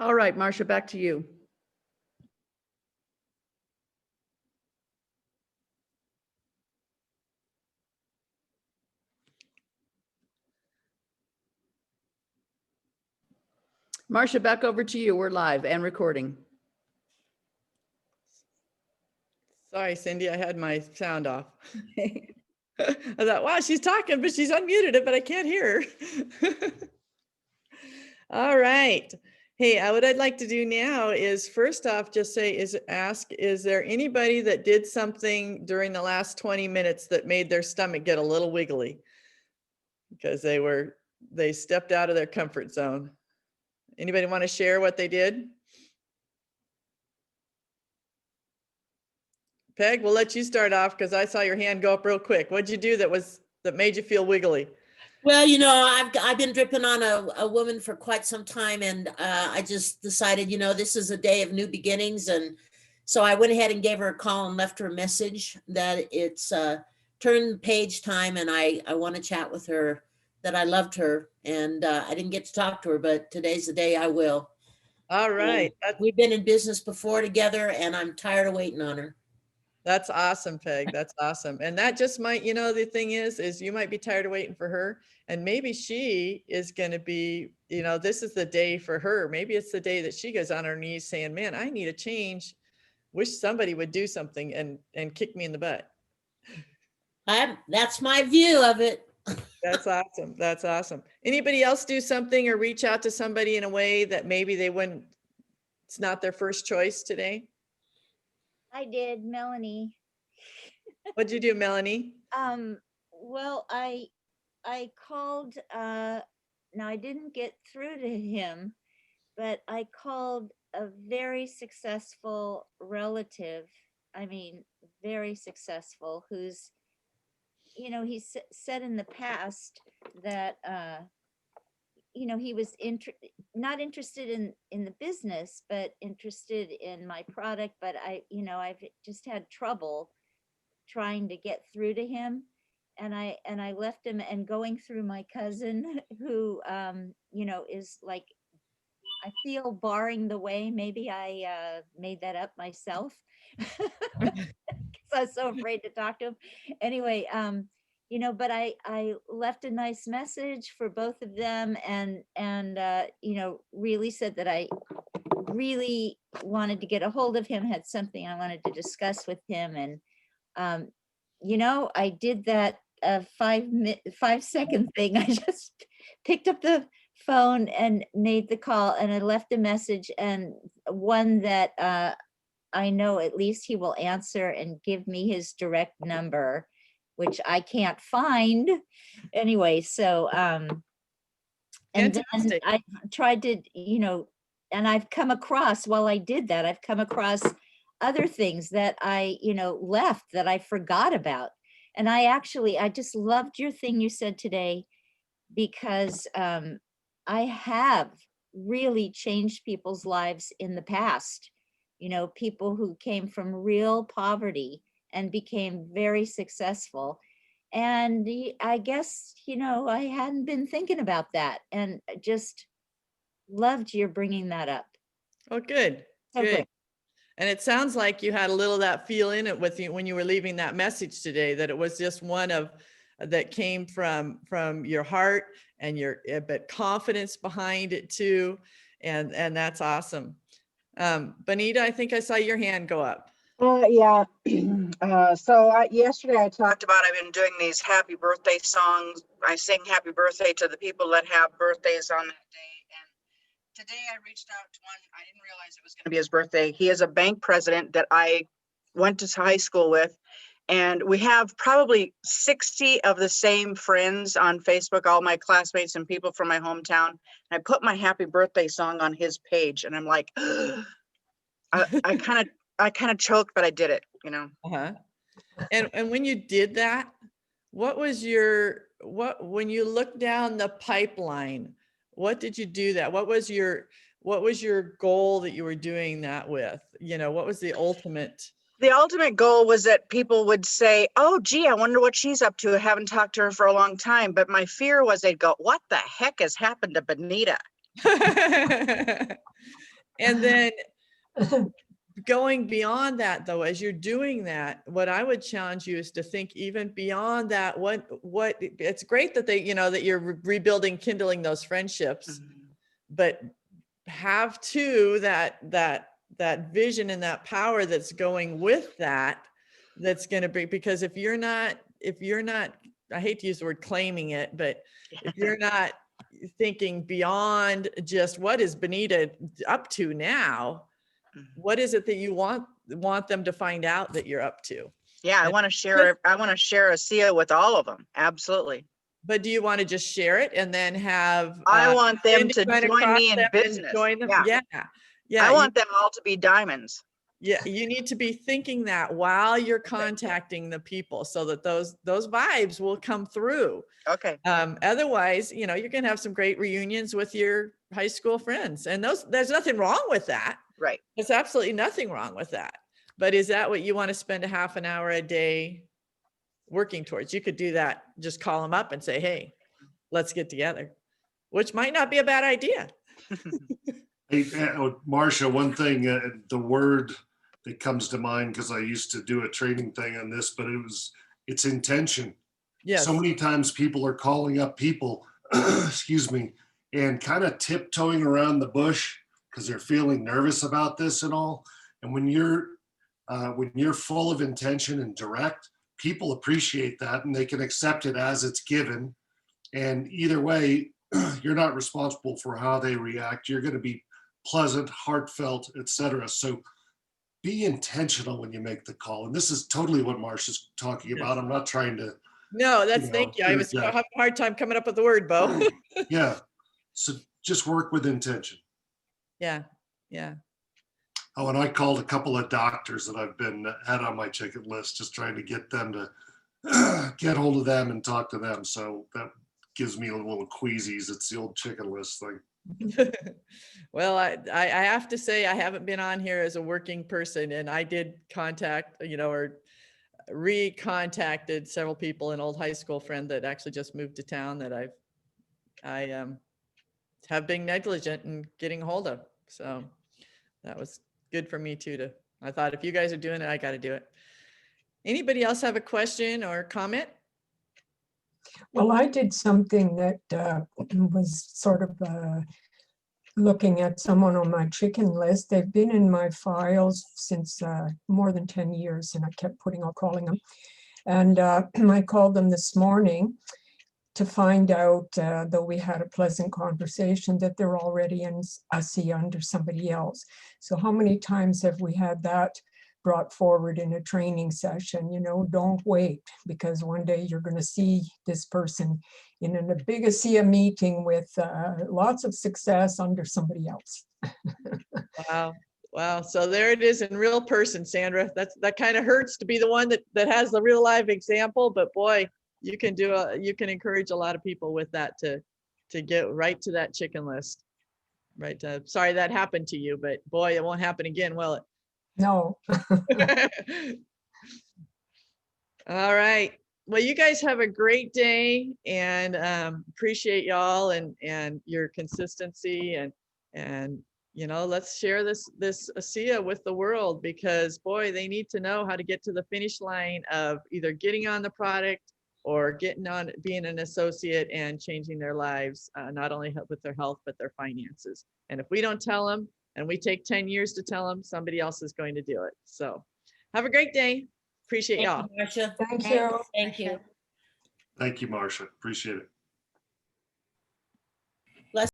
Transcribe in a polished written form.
All right, Marcia, back to you. Marcia, back over to you. We're live and recording. Sorry, Cindy, I had my sound off. I thought, wow, she's talking, but she's unmuted it, but I can't hear her. All right. Hey, what I'd like to do now is first off, just ask, is there anybody that did something during the last 20 minutes that made their stomach get a little wiggly? Because they stepped out of their comfort zone. Anybody want to share what they did? Peg, we'll let you start off because I saw your hand go up real quick. What'd you do that made you feel wiggly? Well, I've been dripping on a woman for quite some time, and I just decided, this is a day of new beginnings, and so I went ahead and gave her a call and left her a message that it's turn the page time, and I want to chat with her, that I loved her, and I didn't get to talk to her, but today's the day I will. All right. We've been in business before together, and I'm tired of waiting on her. That's awesome, Peg. That's awesome. And that just might, the thing is you might be tired of waiting for her, and maybe she is going to be, this is the day for her. Maybe it's the day that she goes on her knees saying, man, I need a change. Wish somebody would do something and kick me in the butt. That's my view of it. That's awesome. That's awesome. Anybody else do something or reach out to somebody in a way that maybe it's not their first choice today? I did, Melanie. What'd you do, Melanie? Well, I called, now I didn't get through to him, but I called a very successful relative. I mean, very successful, who's, he said in the past that, he was not interested in the business, but interested in my product. But I've just had trouble trying to get through to him. And I left him, and going through my cousin who, is like, I feel barring the way. Maybe I made that up myself because I was so afraid to talk to him. Anyway, but I left a nice message for both of them, and really said that I really wanted to get a hold of him, had something I wanted to discuss with him. And, I did that 5-second thing. I just picked up the phone and made the call, and I left a message, and one that I know at least he will answer and give me his direct number, which I can't find anyway. So, and Fantastic. then I tried to, and I've come across, while I did that, I've come across other things that I, left that I forgot about. And I just loved your thing you said today, because I have really changed people's lives in the past, people who came from real poverty and became very successful. And I guess, I hadn't been thinking about that, and just loved your bringing that up. Oh, good. So Good. great. And it sounds like you had a little of that feel in it with you when you were leaving that message today, that it was just one that came from your heart and but confidence behind it too. And that's awesome. Bonita, I think I saw your hand go up. Yeah. Yesterday I talked about, I've been doing these happy birthday songs. I sing happy birthday to the people that have birthdays on that day. And today I reached out to one. I didn't realize it was going to be his birthday. He is a bank president that I went to high school with. And we have probably 60 of the same friends on Facebook, all my classmates and people from my hometown. And I put my happy birthday song on his page, and I'm like, I kind of choked, but I did it, Uh-huh. And when you did that, when you looked down the pipeline, what did you do that? What was your goal that you were doing that with? What was the ultimate? The ultimate goal was that people would say, oh, gee, I wonder what she's up to. I haven't talked to her for a long time. But my fear was they'd go, what the heck has happened to Bonita? And then going beyond that, though, as you're doing that, what I would challenge you is to think even beyond that. What it's great that that you're rebuilding, kindling those friendships, but have too that vision and that power that's going with that, that's going to be, because if you're not, I hate to use the word claiming it, but if you're not thinking beyond just what is Benita up to now, what is it that you want them to find out that you're up to? Yeah, I want to share ASEA with all of them. Absolutely. But do you want to just share it and then have I want them Cindy to run join across me in them and business. join them? Yeah. Yeah. I want them all to be diamonds. Yeah, you need to be thinking that while you're contacting the people, so that those vibes will come through. Okay. Otherwise, you're going to have some great reunions with your high school friends, and there's nothing wrong with that. Right. There's absolutely nothing wrong with that. But is that what you want to spend a half an hour a day working towards? You could do that. Just call them up and say, hey, let's get together, which might not be a bad idea. Hey, Marcia, one thing, the word that comes to mind, because I used to do a training thing on this, but it's intention. Yes. So many times people are calling up people, excuse me, and kind of tiptoeing around the bush because they're feeling nervous about this and all. And when you're full of intention and direct, people appreciate that and they can accept it as it's given. And either way, you're not responsible for how they react. You're going to be pleasant, heartfelt, etc. So be intentional when you make the call. And this is totally what Marcia's talking about. I'm not trying to. No, thank you. I was having a hard time coming up with the word, Bo. Yeah. So just work with intention. Yeah. Yeah. Oh, and I called a couple of doctors that I've had on my chicken list, just trying to get them to get hold of them and talk to them. So that gives me a little queasies. It's the old chicken list thing. Well, I have to say, I haven't been on here as a working person, and I did contact, or recontacted several people, an old high school friend that actually just moved to town that I have been negligent in getting a hold of. So that was good for me too. I thought, if you guys are doing it, I got to do it. Anybody else have a question or comment? Well, I did something that was sort of looking at someone on my chicken list. They've been in my files since more than 10 years, and I kept calling them. And I called them this morning to find out, though we had a pleasant conversation, that they're already in ASEA under somebody else. So how many times have we had that brought forward in a training session? Don't wait, because one day you're going to see this person in a big ASEA meeting with lots of success under somebody else. Wow. So there it is in real person, Sandra. That kind of hurts to be the one that has the real live example, but boy, you can encourage a lot of people with that to get right to that chicken list. Right. Sorry that happened to you, but boy, it won't happen again, will it? No. All right. Well, you guys have a great day, and appreciate y'all and your consistency, and let's share this ASEA with the world, because boy, they need to know how to get to the finish line of either getting on the product or getting on, being an associate and changing their lives, not only with their health, but their finances. And if we don't tell them, and we take 10 years to tell them, somebody else is going to do it. So have a great day. Appreciate y'all. Marcia. Thank you. Thank you. Thank you, Marcia. Appreciate it.